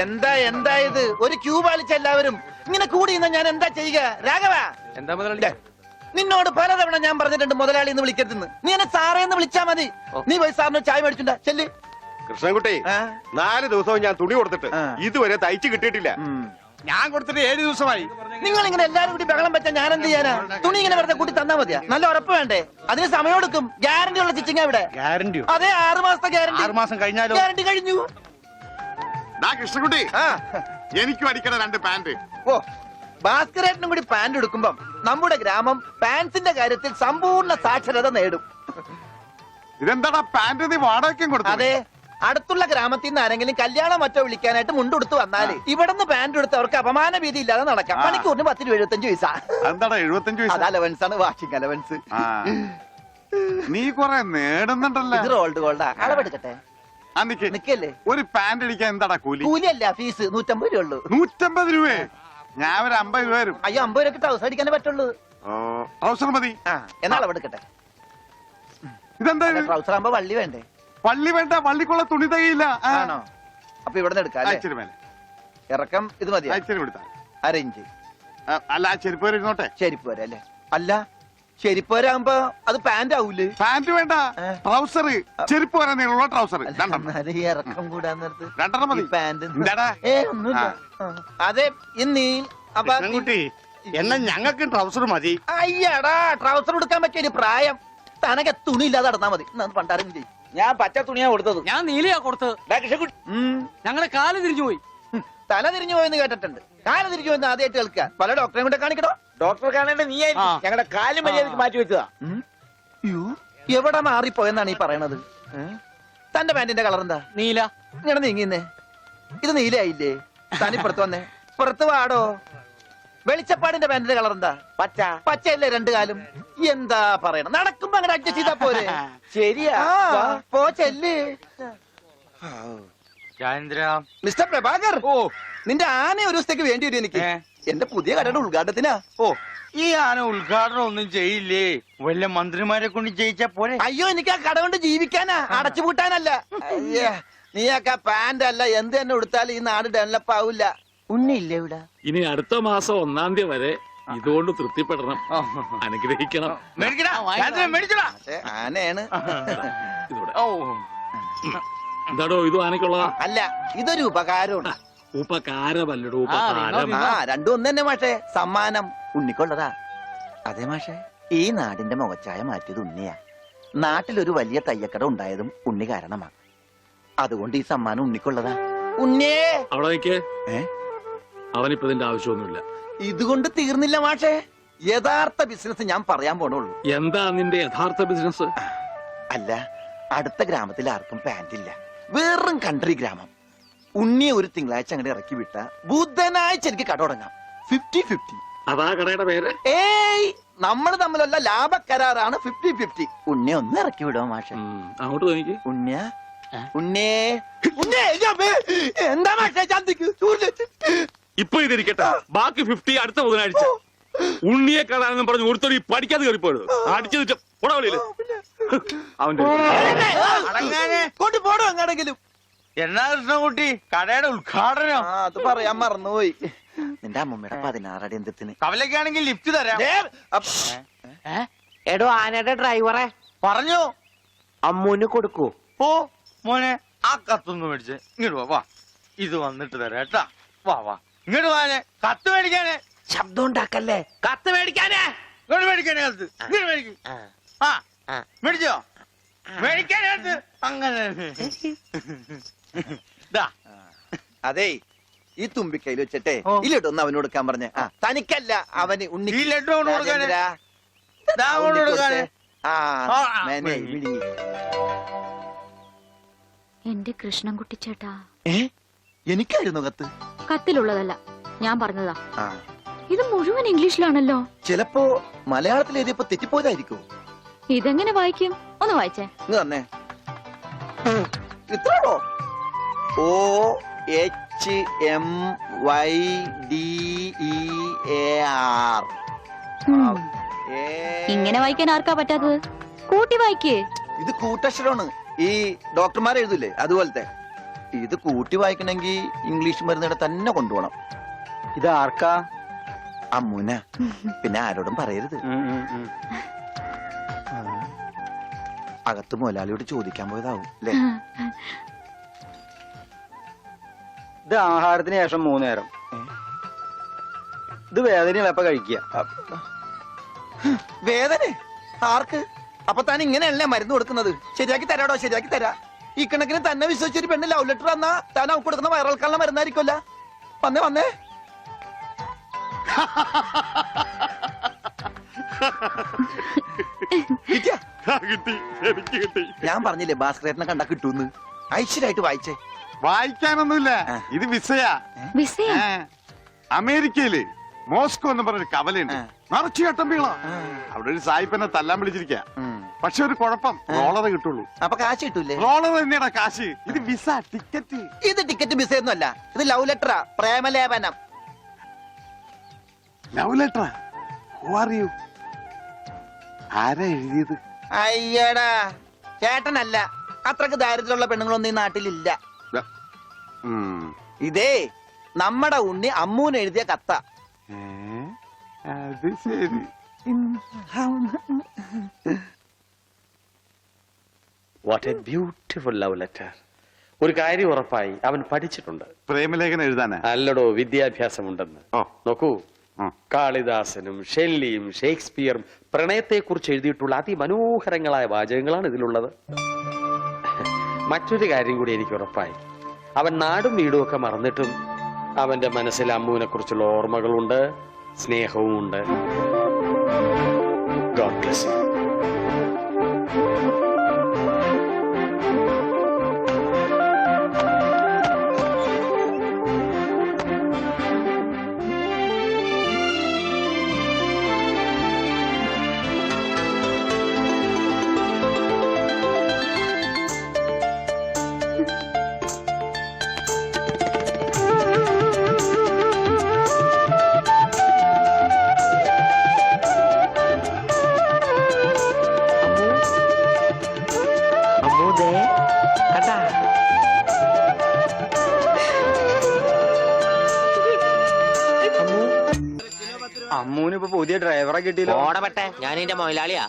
എന്താ എന്താ ഇത്? ഒരു ക്യൂ പാലിച്ച എല്ലാവരും ഇങ്ങനെ കൂടി ഞാൻ എന്താ ചെയ്യുക? രാഘവ, എന്താ മുതലാളി? നിന്നോട് പലതവണ ഞാൻ പറഞ്ഞിട്ടുണ്ട് മുതലാളി എന്ന് വിളിക്കരുതെന്ന്. നീ എന്നെ സാറേ എന്ന് വിളിച്ചാ മതി. നീ പോയി സാറിന് ചായ മേടിച്ചുണ്ടാ ചെല്ല്. കൃഷ്ണൻകുട്ടി, 4 ദിവസവും ഞാൻ തുണി കൊടുത്തിട്ട് ഇതുവരെ തയ്ച്ചു കിട്ടിയിട്ടില്ല. ഞാൻ കൊടുത്തിട്ട് 7 ദിവസമായി. നിങ്ങൾ ഇങ്ങനെ എല്ലാരും കൂടി ബഹളം വെച്ചാൽ ഞാൻ എന്ത് ചെയ്യാനാ? തുണി ഇങ്ങനെ വെറുതെ കൂട്ടി തന്നാ മതിയാ? നല്ല ഉറപ്പ് വേണ്ടേ? അതിന് സമയം എടുക്കും. ഗ്യാരണ്ടി ഉള്ള സ്റ്റിച്ചിങ് ഇവിടെ. ഗ്യാരണ്ടിയോ? അതെ, 6 മാസത്തെ ഗ്യാരണ്ടി. 6 മാസം കഴിഞ്ഞാലോ? ഗ്യാരണ്ടി കഴിഞ്ഞു. കൃഷ്ണൻകുട്ടി, എനിക്കും അടിക്കണ 2 പാന്റ്. ഓ, ഭാസ്കരേട്ടനും കൂടി പാന്റ് എടുക്കുമ്പം നമ്മുടെ ഗ്രാമം പാൻസിന്റെ കാര്യത്തിൽ സമ്പൂർണ്ണ സാക്ഷരത നേടും. ഇതെന്താടാ പാന്റ് നീ വാടകയ്ക്കും കൊടുത്തു? അതെ, അടുത്തുള്ള ഗ്രാമത്തിൽ നിന്ന് ആരെങ്കിലും കല്യാണം മറ്റോ വിളിക്കാനായിട്ട് മുണ്ടെടുത്ത് വന്നാല് ഇവിടുന്ന് പാന്റ് എടുത്ത് അവർക്ക് അപമാന ഭീതി ഇല്ലാതെ നടക്കാം. മണിക്കൂറിന് 10-75 പൈസ. എന്താടാ 75 പൈസ? അത് അലവൻസ് ആണ്, വാഷിംഗ് അലവൻസ്. നീ കൊറേ നേടുന്നുണ്ടല്ലോ. ഇത് റോൾഡ് ഗോൾഡാ. അളവെടുക്കട്ടെ? നിക്കല്ലേ. ഒരു പാന്റ് അടിക്കാൻ എന്താടാ കൂലി? കൂലിയല്ല, ഫീസ് 150 രൂപ ഉള്ളൂ. 150 രൂപ? ഞാൻ ഒരു 50 രൂപ വരും. അയ്യോ, 50 രൂപയ്ക്ക് ട്രൗസർ അടിക്കാനേ പറ്റുള്ളൂ. ട്രൗസർ മതി. എന്നാ അളവെടുക്കട്ടെ. ഇതെന്താ? ട്രൗസർ ആകുമ്പോ വള്ളി വേണ്ടേ? വള്ളി വേണ്ട, വള്ളിക്കുള്ള തുണി തികയില്ല. ആണോ? അപ്പൊ ഇവിടെ നിന്ന് എടുക്കാം. ഇറക്കം ഇത് മതി. അരയിഞ്ച്. അല്ല, ചെരുപ്പ് വരെ ഇരുന്നോട്ടെ. ചെരുപ്പ് വരെ അല്ലേ? അല്ല, ചെരുപ്പ് വരാകുമ്പോ അത് പാന്റ് ആവൂലേ? പാന്റ് വേണ്ട, ട്രൗസർ. ചെരുപ്പ് വരാൻ നീളമുള്ള ട്രൗസർ. ഇറക്കം കൂടാൻ നേരത്ത് 2 മതി. പാന്റ് ഒന്നുമില്ല. അതെ, ഇന്നീ എന്നാ ഞങ്ങൾക്ക് ട്രൗസർ മതി. അയ്യടാ, ട്രൗസർ എടുക്കാൻ പറ്റിയ പ്രായം. തനക്ക് തുണി ഇല്ലാതെ നടന്നാ മതി. പണ്ടാരും ചെയ്യും. ഞാൻ പച്ച തുണിയാ കൊടുത്തത്. ഞാൻ നീലയാ കൊടുത്തത്. ഞങ്ങളുടെ കാല് തിരിഞ്ഞു പോയി. തല തിരിഞ്ഞു പോയെന്ന് കേട്ടിട്ടുണ്ട്. കാല് തിരിഞ്ഞു പോയെന്ന് ആദ്യമായിട്ട് കേൾക്കുക. പല ഡോക്ടറെ കൂടെ കാണിക്കണോ? ഡോക്ടറെ കാണേണ്ട നീ ഞങ്ങളുടെ കാലും മര്യാദക്ക് മാറ്റി വെച്ചതാ. എവിടെ മാറിപ്പോയെന്നാണ് ഈ പറയണത്? തന്റെ പാന്റിന്റെ കളർ എന്താ? നീല. ഇങ്ങനെ നീങ്ങിന്നേ. ഇത് നീലയായില്ലേ? തനിപ്പുറത്ത് വന്നേ. പുറത്ത് വാടോ. വെളിച്ചപ്പാടിന്റെ പാന്റിന്റെ കളർ എന്താ? പച്ച. പച്ചയല്ലേ 2 കാലും? എന്താ പറയണം? നടക്കുമ്പോ അങ്ങനെ അഡ്ജസ്റ്റ് ചെയ്താ പോരെ? ശരിയാ. പോ ചെല്ല്. മിസ്റ്റർ പ്രഭാകർ, നിന്റെ ആന ഒരു ദിവസത്തേക്ക് വേണ്ടി വരും എനിക്ക്. എന്റെ പുതിയ കടയുടെ ഉദ്ഘാടനത്തിനാ. ഈ ആന ഉദ്ഘാടനം ഒന്നും ചെയ്യില്ലേ? വല്ല മന്ത്രിമാരെ കൊണ്ട് ചെയ്യിച്ചാ പോലെ. അയ്യോ, എനിക്ക് ആ കട കൊണ്ട് ജീവിക്കാനാ, അടച്ചുപൂട്ടാനല്ല. നീയൊക്കെ പാന്റ് അല്ല എന്ത് തന്നെ കൊടുത്താലും ഈ നാട് ഡെവലപ്പ് ആവില്ല. ഉണ്ണിയില്ലേ ഇവിടെ? ഇനി അടുത്ത മാസം 1-ാം തീയതി വരെ ഇതുകൊണ്ട് തൃപ്തിപ്പെടണം, അനുഗ്രഹിക്കണം. ആനയാണ്. എന്താടോ ഇത് ആനക്കുള്ളതാ? അല്ല, ഇതൊരു ഉപകാരമാണ്. ഉപകാരമല്ലടോ, ഉപകാരം. രണ്ടും ഒന്ന് തന്നെ മാഷേ. സമ്മാനം ഉണ്ണിക്കൊള്ളതാ. അതെ മാഷേ, ഈ നാടിന്റെ മുഖച്ഛായ മാറ്റിയത് ഉണ്ണിയാ. നാട്ടിലൊരു വലിയ തയ്യക്കട ഉണ്ടായതും ഉണ്ണി കാരണമാ. അതുകൊണ്ട് ഈ സമ്മാനം ഉണ്ണിക്കൊള്ളതാ. ഉണ്ണിയേ അവിടെ നിൽക്കേ. അവനിപ്പോ ഇതിന്റെ ആവശ്യമൊന്നുമില്ല. ഇതുകൊണ്ട് തീർന്നില്ല മാഷേ. യഥാർത്ഥ ബിസിനസ് ഞാൻ പറയാൻ പോണുള്ളൂ. എന്താ നിന്റെ യഥാർത്ഥ ബിസിനസ്? അല്ല, അടുത്ത ഗ്രാമത്തിൽ ആർക്കും പാന്റ് ഇല്ല. വെറും കൺട്രി ഗ്രാമം. ഉണ്ണിയെ ഒരു തിങ്കളാഴ്ച അങ്ങോട്ട് ഇറക്കി വിട്ട ബുധനാഴ്ച എനിക്ക് കട തുടങ്ങാം. 50-50. അതാ കടയുടെ പേര്? ഏയ്, നമ്മൾ തമ്മിലുള്ള ലാഭക്കരാറാണ് 50-50. ഉണ്ണിയെ ഒന്ന് ഇറക്കി വിടുമോ മാഷെ? അങ്ങോട്ട് തോന്നിക്ക്. ഉണ്ണിയ ഉണ്ണേ ഉണ്ണേ, എന്താ മാഷെ ചന്തിക്ക്? ഇപ്പൊ ഇതിരിക്കട്ടെ, ബാക്കി 50 അടുത്ത ബുധനാഴ്ച. ഉണ്ണിയെ കാണാനെന്നും പറഞ്ഞു ഒരുത്തോടി പഠിക്കാതെ കയറിപ്പോയത് അടിച്ചു പോടാവളിയില്. അവന്റെ കൊണ്ടുപോടോ എങ്ങാണെങ്കിലും. എന്നാ കൃഷ്ണൻകുട്ടി, കടയുടെ ഉദ്ഘാടനം? അത് പറയാൻ മറന്നുപോയി. നിന്റെ അമ്മൂമ്മയുടെ 16 അടി എന്തിന്? കവലക്കാണെങ്കിൽ ലിഫ്റ്റ് തരാം. എടോ, ആനയുടെ ഡ്രൈവറെ പറഞ്ഞു അമ്മൂന് കൊടുക്കൂ. ഓ മോനെ, ആ കത്തൊന്ന് മേടിച്ച് ഇങ്ങോട്ട് വാ. ഇത് വന്നിട്ട് തരാം കേട്ടാ. വാ വാ, ഇങ്ങോട്ട് വാനെ. കത്ത് മേടിക്കാനേ. ശബ്ദം ഉണ്ടാക്കല്ലേ. കത്ത് മേടിക്കാനേ. ഇങ്ങോട്ട് മേടിക്കാനേ കത്ത്. ഇങ്ങോട്ട് മേടിക്കും. മേടിച്ചോ? മേടിക്കാനകത്ത് അങ്ങനെ. അതെ, ഈ തുമ്പിക്കൈയിൽ വെച്ചിട്ടെ ഈ ലഡു ഒന്ന് അവന് കൊടുക്കാൻ പറഞ്ഞ. തനിക്കല്ല, അവന് ഉണ്ണി. ഈ ലഡു കൊണ്ട് കൊടുക്കാനേ. എന്റെ കൃഷ്ണൻകുട്ടി ചേട്ടാ. എനിക്കായിരുന്നു കത്ത്. കത്തിലുള്ളതല്ല, ഞാൻ പറഞ്ഞതാ. ഇത് മുഴുവൻ ഇംഗ്ലീഷിലാണല്ലോ. ചിലപ്പോ മലയാളത്തിൽ എഴുതിയപ്പോ തെറ്റിപ്പോയതായിരിക്കും. ഇതെങ്ങനെ വായിക്കും? ഒന്ന് വായിച്ചേ. തന്നെ ഇത്രോ? OHMYDEAR. ഇങ്ങനെ വായിക്കാൻ ആർക്കാ പറ്റാത്തത്? കൂട്ടി വായിക്കേ. ഇത് കൂട്ടക്ഷരമാണ്. ഈ ഡോക്ടർമാർ എഴുതൂലേ അതുപോലത്തെ. ഇത് കൂട്ടി വായിക്കണമെങ്കിൽ ഇംഗ്ലീഷ് മരുന്നിടെ തന്നെ കൊണ്ടുപോകണം. ഇത് ആർക്കാ? അമ്മൂന. പിന്നെ ആരോടും പറയരുത്. അകത്ത് മുതലാളിയോട് ചോദിക്കാൻ പോയതാവും അല്ലേ? ഇത് ആഹാരത്തിന് ശേഷം 3 നേരം. ഇത് വേദനയുള്ള എപ്പ കഴിക്കുക? വേദന ആർക്ക്? അപ്പൊ താൻ ഇങ്ങനെയല്ലേ മരുന്ന് കൊടുക്കുന്നത്? ശരിയാക്കി തരാടോ, ശരിയാക്കി തരാ. ഈ കണക്കിന് തന്നെ വിശ്വസിച്ചൊരു പെണ്ണ് ലവ് ലെറ്റർ തന്നാ താൻ അവൾക്ക് കൊടുക്കുന്ന വയറൽക്കാനുള്ള മരുന്നായിരിക്കുമല്ല. വന്നേ വന്നേ. കിട്ടിയാ? കിട്ടി, എനിക്ക് കിട്ടി. ഞാൻ പറഞ്ഞില്ലേ ഭാസ്കരേട്ടനെ കണ്ടാ കിട്ടൂന്ന്. ഐശ്വര്യമായിട്ട് വായിച്ചേ. വായിക്കാനൊന്നുമില്ല, ഇത് വിസയാ. വിസയ ഏ, അമേരിക്കയില് മോസ്കോ എന്ന് പറഞ്ഞൊരു കവലയുണ്ട്. നിറച്ചു കട്ടമ്പികള. അവിടെ ഒരു സായിപ്പനെ തല്ലാൻ വിളിച്ചിരിക്ക. പക്ഷെ ഒരു കുഴപ്പം, റോളറ് കിട്ടുള്ളൂ. അപ്പൊ കാശ് കിട്ടൂലേ? റോളർ തന്നെയാടാ കാശ്. ഇത് വിസ, ടിക്കറ്റ്. ഇത് ടിക്കറ്റ് വിസയൊന്നും അല്ല, ഇത് ലവ് ലെറ്ററാ, പ്രേമലേപനം. Love letter? Who are you? ആരാ എഴുതിയത്? അയ്യടാ ചേട്ടനല്ല. അത്രക്ക് ദാരിദ്ര്യമുള്ള പെണ്ണുങ്ങളൊന്നും ഈ നാട്ടിലില്ല. ഉം. ഇതേ നമ്മടെ ഉണ്ണി അമ്മൂന് എഴുതിയ കത്ത. ഏ, അത് ശരി. What A beautiful love letter. ഒരു കാര്യം ഉറപ്പായി, അവൻ പഠിച്ചിട്ടുണ്ട്. പ്രേമലേഖനം എഴുതാനാ? അല്ലടോ, വിദ്യാഭ്യാസമുണ്ടെന്ന്. ഓ. നോക്കൂ, ആ. കാളിദാസനും ഷെല്ലിയും ഷേക്സ്പിയറും പ്രണയത്തെക്കുറിച്ച് എഴുതിയിട്ടുള്ള അതിമനോഹരങ്ങളായ വാചകങ്ങളാണ് ഇതിലുള്ളത്. മറ്റൊരു കാര്യം കൂടി എനിക്ക് ഉറപ്പായി, അവൻ നാടും വീടും ഒക്കെ മറന്നിട്ടും അവന്റെ മനസ്സിൽ അമ്മുവിനെ കുറിച്ചുള്ള ഓർമ്മകളുണ്ട്, സ്നേഹവും ഉണ്ട്. God bless you. അമ്മൂന് ഇപ്പൊ പുതിയ ഡ്രൈവറെ കിട്ടിയില്ലോ. ഓടപെട്ടെ, ഞാൻ ഇതിന്റെ മുതലാളിയാ.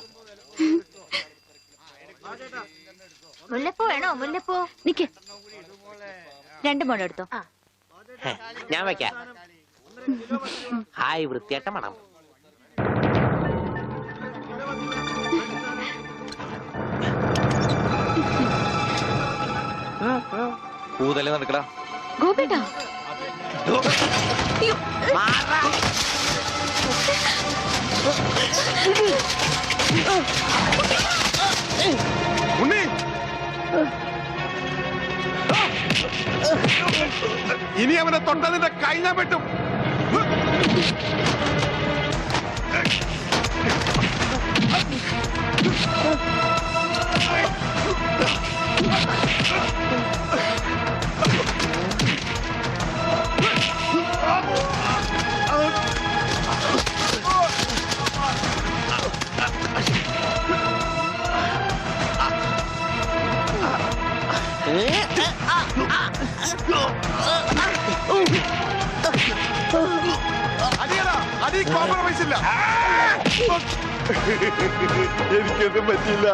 മുല്ലപ്പൂ വേണോ? മുല്ലപ്പൂ നിക്ക്, 2 മുഴം എടുത്തോ. ഞാൻ വെക്കാം. ഹായ്, വൃത്തിയായിട്ട മണം. പൂതല്ലേ നടക്കടാ ഗോപിട്ടാ. ഉണ്ണി, ഇനി അവനെ തൊട്ടതിന്റെ കൈ ഞാൻ വെട്ടും. അടിയടാ, അടി കോംപ്രമൈസ് ഇല്ല. എനിക്കൊന്നും പറ്റില്ല.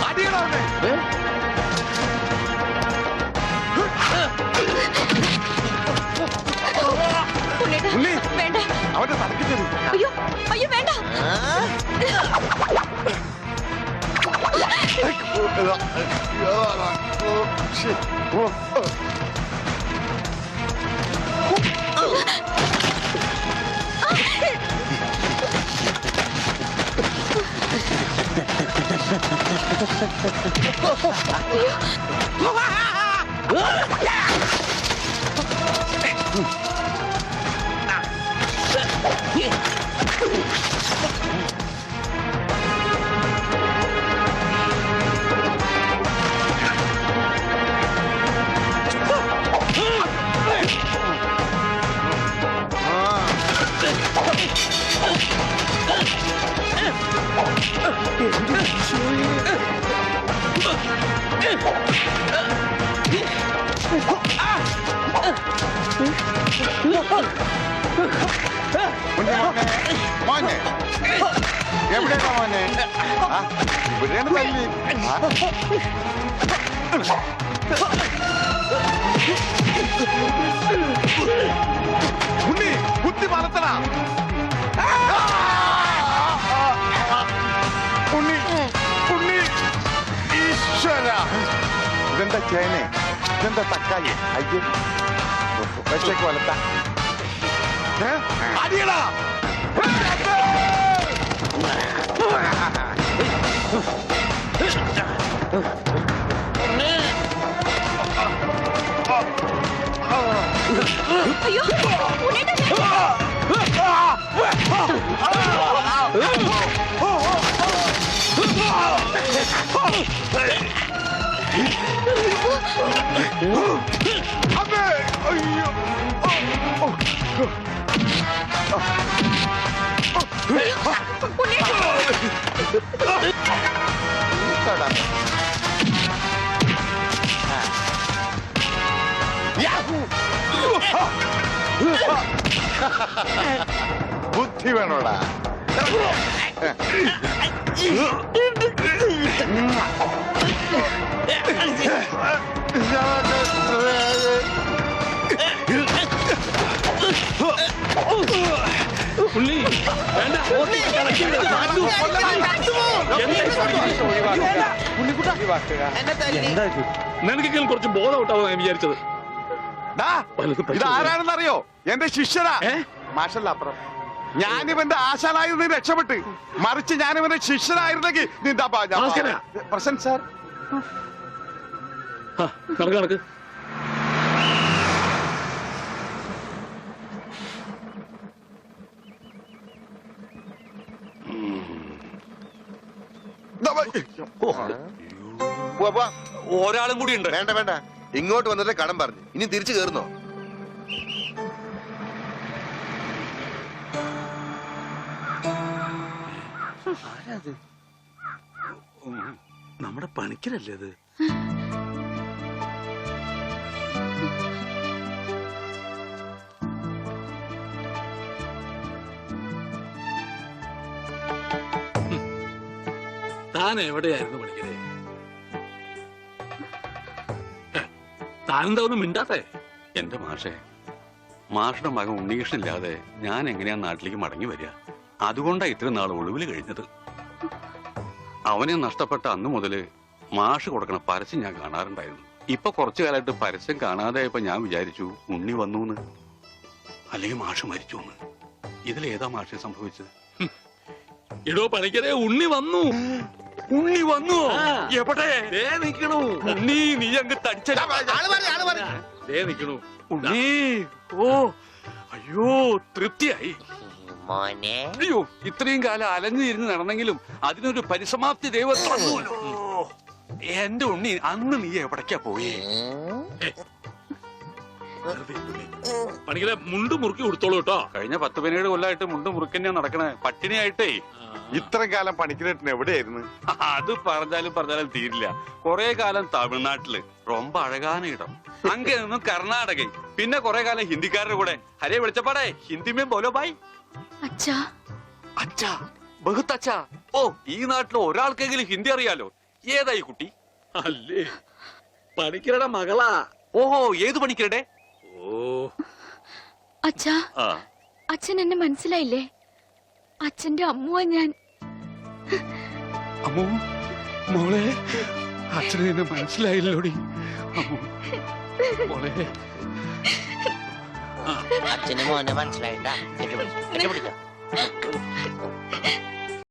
അടിയടാ അവനെ. ഉണ്ണി, വേണ്ട. അവന്റെ തലക്ക് തരും. അയ്യോ അയ്യോ വേണ്ട. മോനെ മോനെ എവിടെയാ മോനെ ആ, ഇവിടെയാണ് തല്ലി ഉണ്ണി കുത്തി വളർത്തണ ഉണ്ണി ഉണ്ണി ഈശ്വര ഇതെന്താ ചേനെ ഇതെന്താ തക്കാളി അയ്യോ വെച്ചേക്ക് വളർത്ത അടിയടാ അയ്യോ ഉണ്ണേട്ടാ. അമ്മേ അയ്യോ ബുദ്ധി വേണോടാ ഉണ്ണി വേണ്ട. നിനക്കെങ്കിലും കുറച്ച് ബോധം ഔട്ടാവും ഞാൻ വിചാരിച്ചത്. ഇത് ആരാണെന്നറിയോ? എന്റെ ശിഷ്യനാ. മാഷല്ല അപ്പുറം. ഞാനിവന്റെ ആശാനായിരുന്നു രക്ഷപ്പെട്ട്, മറിച്ച് ഞാനിവന്റെ ശിഷ്യനായിരുന്നെങ്കിൽ പ്രസന്റ് സാർ. നടക്ക് നടക്ക്. ഒരാളും കൂടി ഉണ്ട്. വേണ്ട വേണ്ട, ഇങ്ങോട്ട് വന്നിട്ട് കടം പറഞ്ഞു. ഇനി തിരിച്ചു കയറുന്നോ? നമ്മുടെ പണിക്കരല്ലേ അത്? താൻ എവിടെയായിരുന്നു പണിക്കരെ? താനെന്താ ഒന്നും മിണ്ടാത്തേ? എന്റെ മാഷെ, മാഷുടെ മകൻ ഉണ്ണികൃഷ്ണനില്ലാതെ ഞാൻ എങ്ങനെയാ നാട്ടിലേക്ക് മടങ്ങി വരിക? അതുകൊണ്ടാ ഇത്രയും നാൾ ഒളിവിൽ കഴിഞ്ഞത്. അവനെ നഷ്ടപ്പെട്ട അന്ന് മുതല് മാഷ് കൊടുക്കണ പരസ്യം ഞാൻ കാണാറുണ്ടായിരുന്നു. ഇപ്പൊ കുറച്ചു കാലമായിട്ട് പരസ്യം കാണാതെയപ്പോ ഞാൻ വിചാരിച്ചു ഉണ്ണി വന്നു, അല്ലെങ്കിൽ മാഷ് മരിച്ചു. ഇതിലേതാ മാഷെ സംഭവിച്ചത്? എടോ പണിക്കരെ, ഉണ്ണി വന്നു. ഉണ്ണി വന്നു? എവിടെ? നിക്കണു ഉണ്ണി. നീ അങ്ങ് തടിച്ച നിക്കണു ഉണ്ണി. ഓ അയ്യോ, തൃപ്തിയായി. മോനെ അയ്യോ, ഇത്രയും കാലം അലഞ്ഞു തിരിഞ്ഞ് നടന്നെങ്കിലും അതിനൊരു പരിസമാപ്തി ദൈവം. എന്റെ ഉണ്ണി, അന്ന് നീ എവിടേക്കാ പോയി? പണിക്കരെ, മുണ്ട് മുറുക്കി കൊടുത്തോളൂ കേട്ടോ. കഴിഞ്ഞ 10-17 കൊല്ലമായിട്ട് മുണ്ട് മുറുക്കന്നെയാ നടക്കണേ, പട്ടിണിയായിട്ടേ. ഇത്രയും കാലം പണിക്കിരേട്ടൻ എവിടെയായിരുന്നു? അത് പറഞ്ഞാലും തീരില്ല. കൊറേ കാലം തമിഴ്നാട്ടില്, ரொம்ப അഴകാന ഇടം. അങ്ങ നിന്നും കർണാടക, പിന്നെ കൊറേ കാലം ഹിന്ദിക്കാരുടെ കൂടെ. ഹരേ വിളിച്ചപ്പാടേ, ഹിന്ദിമേ ബോലോ ബായ്. അച്ഛാ അച്ഛാ, ബഹുത്ത് അച്ഛാ. ഓ, ഈ നാട്ടിൽ ഒരാൾക്കെങ്കിലും ഹിന്ദി അറിയാലോ. ഏതായി കുട്ടി? അല്ലേ, പണിക്കരുടെ മകളാ. ഓഹോ, ഏത് പണിക്കരുടെ? ഓ അച്ഛാ, ആ, അച്ഛൻ എന്നെ മനസ്സിലായില്ലേ? അച്ഛന്റെ അമ്മുവാ ഞാൻ. അമ്മു മോളെ, അച്ഛനെ എന്നെ മനസ്സിലായില്ലോടി. അമ്മു മോളെ. അച്ഛന് മോനെ മനസ്സിലായിട്ടാ. കെട്ടിപ്പിടിച്ചോ.